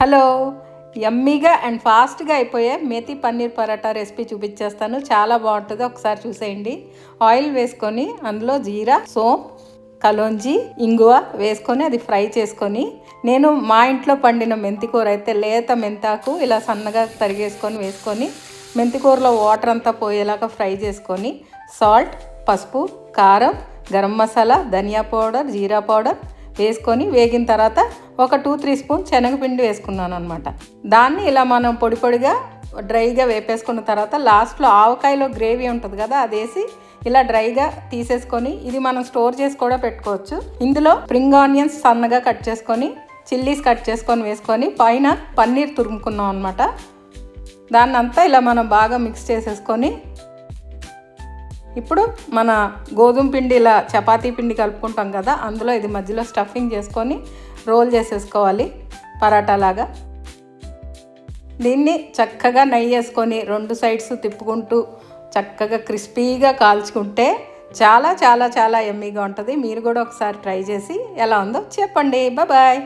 Hello, యమ్మీగా and ఫాస్ట్గా అయిపోయే methi paneer paratha recipe చూపించేస్తాను. చాలా బాగుంటుంది, ఒకసారి చూసేయండి. ఆయిల్ వేసుకొని అందులో జీరా, సోంపు, కలోంజీ, ఇంగువ వేసుకొని అది ఫ్రై చేసుకొని, నేను మా ఇంట్లో పండిన మెంతికూర అయితే లేత మెంతాకు ఇలా సన్నగా తరిగేసుకొని వేసుకొని మెంతికూరలో వాటర్ అంతా పోయేలాగా ఫ్రై చేసుకొని సాల్ట్, పసుపు, కారం, గరం మసాలా, ధనియా పౌడర్, జీరా పౌడర్ వేసుకొని వేగిన తర్వాత ఒక 2-3 స్పూన్ శనగపిండి వేసుకున్నాను అనమాట. దాన్ని ఇలా మనం పొడి పొడిగా డ్రైగా వేపేసుకున్న తర్వాత లాస్ట్లో ఆవకాయలో గ్రేవీ ఉంటుంది కదా, అది వేసి ఇలా డ్రైగా తీసేసుకొని ఇది మనం స్టోర్ చేసి కూడా పెట్టుకోవచ్చు. ఇందులో స్ప్రింగ్ ఆనియన్స్ సన్నగా కట్ చేసుకొని, చిల్లీస్ కట్ చేసుకొని వేసుకొని పైన పన్నీర్ తురుముకున్నాం అనమాట. దాన్నంతా ఇలా మనం బాగా మిక్స్ చేసేసుకొని ఇప్పుడు మన గోధుమ పిండి ఇలా చపాతీ పిండి కలుపుకుంటాం కదా, అందులో ఇది మధ్యలో స్టఫింగ్ చేసుకొని రోల్ చేసేసుకోవాలి పరాటా లాగా. దీన్ని చక్కగా నెయ్యి వేసుకొని 2 సైడ్స్ తిప్పుకుంటూ చక్కగా క్రిస్పీగా కాల్చుకుంటే చాలా చాలా చాలా యమ్మీగా ఉంటుంది. మీరు కూడా ఒకసారి ట్రై చేసి ఎలా ఉందో చెప్పండి. బాయ్.